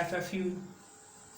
FFU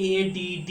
ADD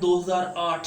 2008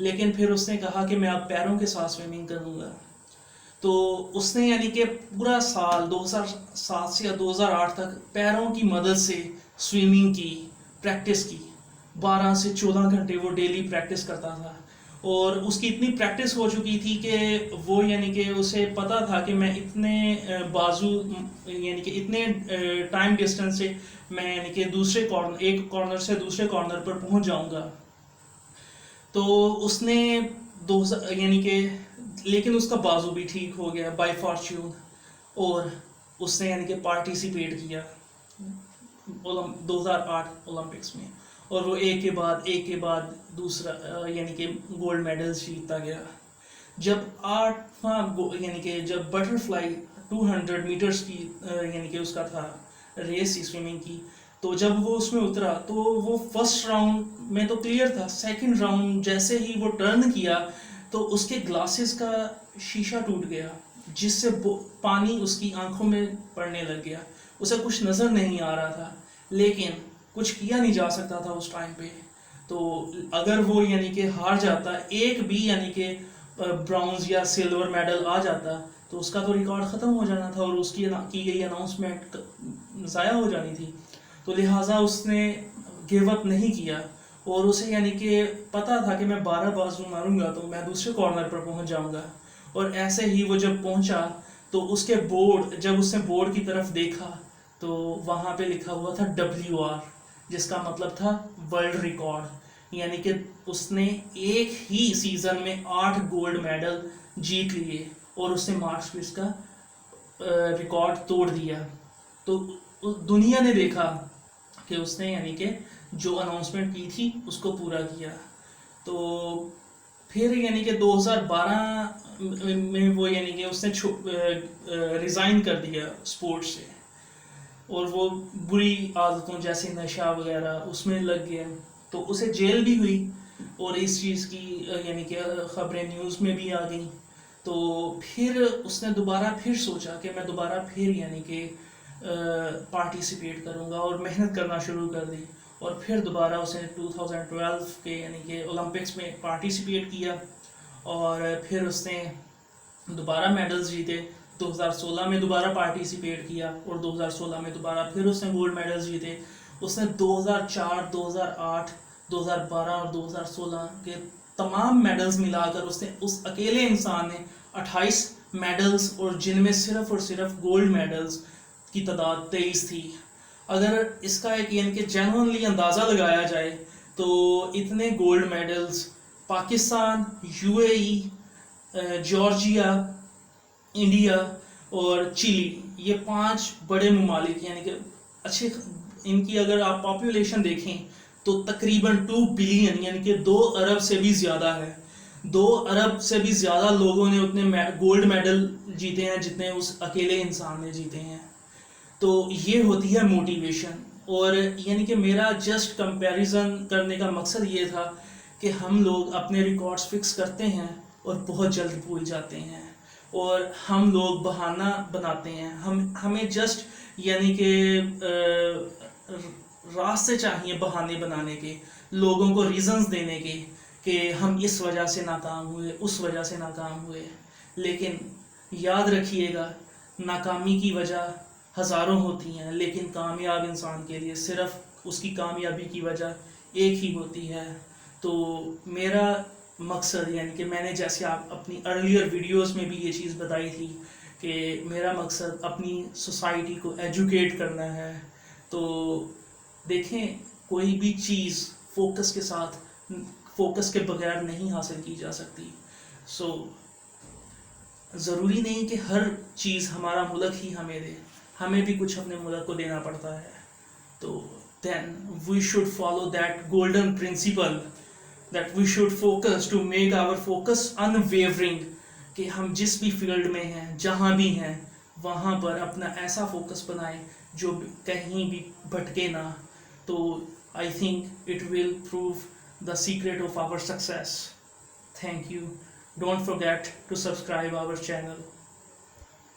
لیکن پھر اس نے کہا کہ میں اب پیروں کے ساتھ سوئمنگ کروں گا. تو اس نے یعنی کہ پورا سال 2007 سے یا 2008 تک پیروں کی مدد سے سوئمنگ کی پریکٹس کی. 12 سے 14 گھنٹے وہ ڈیلی پریکٹس کرتا تھا, اور اس کی اتنی پریکٹس ہو چکی تھی کہ وہ یعنی کہ اسے پتا تھا کہ میں اتنے بازو یعنی کہ اتنے ٹائم ڈسٹینس سے میں یعنی کہ دوسرے کارنر, ایک کارنر سے دوسرے کارنر پر پہنچ جاؤں گا. تو اس نے یعنی کہ لیکن اس کا بازو بھی ٹھیک ہو گیا بائی فارچیون, اور اس نے یعنی کہ پارٹیسپیٹ کیا 2008 اولمپکس میں, اور وہ ایک کے بعد دوسرا یعنی کہ گولڈ میڈلز جیتتا گیا. جب 8واں یعنی کہ جب بٹر فلائی 200 میٹرز کی یعنی کہ اس کا تھا ریس سوئمنگ کی, تو جب وہ اس میں اترا تو وہ فرسٹ راؤنڈ میں تو کلیئر تھا. سیکنڈ راؤنڈ جیسے ہی وہ ٹرن کیا تو اس کے گلاسز کا شیشہ ٹوٹ گیا, جس سے پانی اس کی آنکھوں میں پڑنے لگ گیا. اسے کچھ نظر نہیں آ رہا تھا, لیکن کچھ کیا نہیں جا سکتا تھا اس ٹائم پہ. تو اگر وہ یعنی کہ ہار جاتا, ایک بھی یعنی کہ برونز یا سلور میڈل آ جاتا, تو اس کا تو ریکارڈ ختم ہو جانا تھا اور اس کی گئی اناؤنسمنٹ ضائع ہو جانی تھی. تو لہٰذا اس نے گیو اپ نہیں کیا, اور اسے یعنی کہ پتا تھا کہ میں 12 بازو ماروں گا تو میں دوسرے کارنر پر پہنچ جاؤں گا. اور ایسے ہی وہ جب پہنچا تو اس کے جب اس نے بورڈ کی طرف دیکھا تو وہاں پہ لکھا ہوا تھا WR, جس کا مطلب تھا ورلڈ ریکارڈ. یعنی کہ اس نے ایک ہی سیزن میں 8 گولڈ میڈل جیت لیے, اور اس نے مارک اسپرٹس کا ریکارڈ توڑ دیا. تو دنیا نے دیکھا کہ اس نے یعنی کہ جو اناؤنسمنٹ کی تھی اس کو پورا کیا. تو پھر یعنی کہ 2012 میں وہ یعنی کہ اس نے ریزائن کر دیا اسپورٹس سے, اور وہ بری عادتوں جیسے نشہ وغیرہ اس میں لگ گیا. تو اسے جیل بھی ہوئی, اور اس چیز کی یعنی کہ خبریں نیوز میں بھی آ گئیں. تو پھر اس نے دوبارہ پھر سوچا کہ میں دوبارہ پھر یعنی کہ پارٹیسپیٹ کروں گا, اور محنت کرنا شروع کر دی. اور پھر دوبارہ اس نے 2012 کے یعنی کہ اولمپکس میں پارٹیسپیٹ کیا, اور پھر اس نے دوبارہ میڈلز جیتے. 2016 میں دوبارہ پارٹیسپیٹ کیا, اور 2016 میں دوبارہ پھر اس نے گولڈ میڈلز جیتے. اس نے 2004, 2008, 2012 اور 2016 کے تمام میڈلز ملا کر اس اکیلے انسان نے 28 میڈلز, اور جن میں صرف اور صرف گولڈ میڈلز کی تعداد 23 تھی. اگر اس کا ایک یعنی کہ جینوئنلی اندازہ لگایا جائے تو اتنے gold medals Pakistan, UAE, Georgia, India اور چلی, یہ 5 بڑے ممالک یعنی کہ اچھے, ان کی اگر آپ پاپولیشن دیکھیں تو تقریباً 2 بلین یعنی کہ 2 ارب سے بھی زیادہ ہے. 2 ارب سے بھی زیادہ لوگوں نے اتنے گولڈ میڈل جیتے ہیں جتنے اس اکیلے انسان نے جیتے ہیں. تو یہ ہوتی ہے موٹیویشن. اور یعنی کہ میرا جسٹ کمپیریزن کرنے کا مقصد یہ تھا کہ ہم لوگ اپنے ریکارڈز فکس کرتے ہیں اور بہت جلد بھول جاتے ہیں, اور ہم لوگ بہانہ بناتے ہیں. ہمیں جسٹ یعنی کہ راستے چاہیے بہانے بنانے کے, لوگوں کو ریزنز دینے کے کہ ہم اس وجہ سے ناکام ہوئے, اس وجہ سے ناکام ہوئے. لیکن یاد رکھیے گا, ناکامی کی وجہ ہزاروں ہوتی ہیں, لیکن کامیاب انسان کے لیے صرف اس کی کامیابی کی وجہ ایک ہی ہوتی ہے. تو میرا مقصد یعنی کہ میں نے جیسے آپ اپنی ارلیئر ویڈیوز میں بھی یہ چیز بتائی تھی کہ میرا مقصد اپنی سوسائٹی کو ایجوکیٹ کرنا ہے. تو دیکھیں, کوئی بھی چیز فوکس کے بغیر نہیں حاصل کی جا سکتی. ضروری نہیں کہ ہر چیز ہمارا ملک ہی ہمیں دے, ہمیں بھی کچھ اپنے ملک کو دینا پڑتا ہے. تو then we should follow that golden principle that we should focus to make our focus unwavering, کہ ہم جس بھی فیلڈ میں ہیں, جہاں بھی ہیں, وہاں پر اپنا ایسا فوکس بنائیں جو کہیں بھی بھٹکے نہ. تو I think it will prove the secret of our success. Thank you. Don't forget to subscribe our channel.